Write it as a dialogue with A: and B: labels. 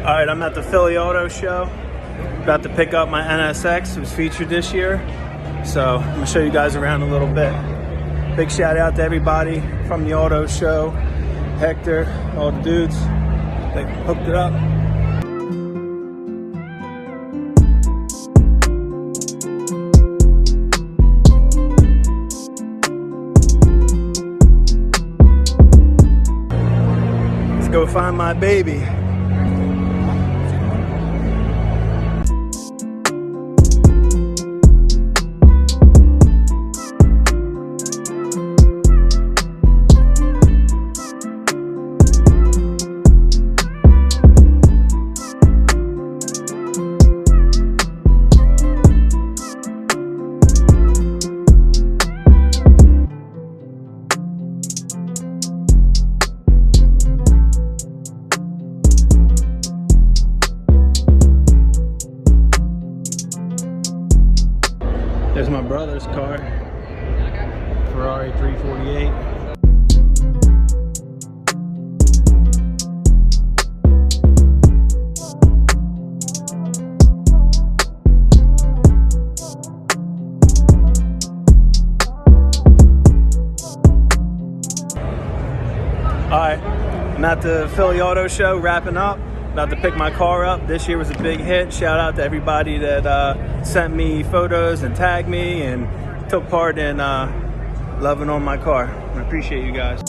A: All right, I'm at the Philly AutoShow. About to pick up my NSX. It was featured this year. So I'm gonna show you guys around a little bit. Big shout out to everybody from the auto show. Hector, all the dudes. They hooked it up. Let's go find my baby. There's my brother's car, Ferrari 348. All right, I'm at the Philly Auto Show wrapping up. About to pick my car up. This year was a big hit. Shout out to everybody that sent me photos and tagged me and took part in loving on my car. I appreciate you guys.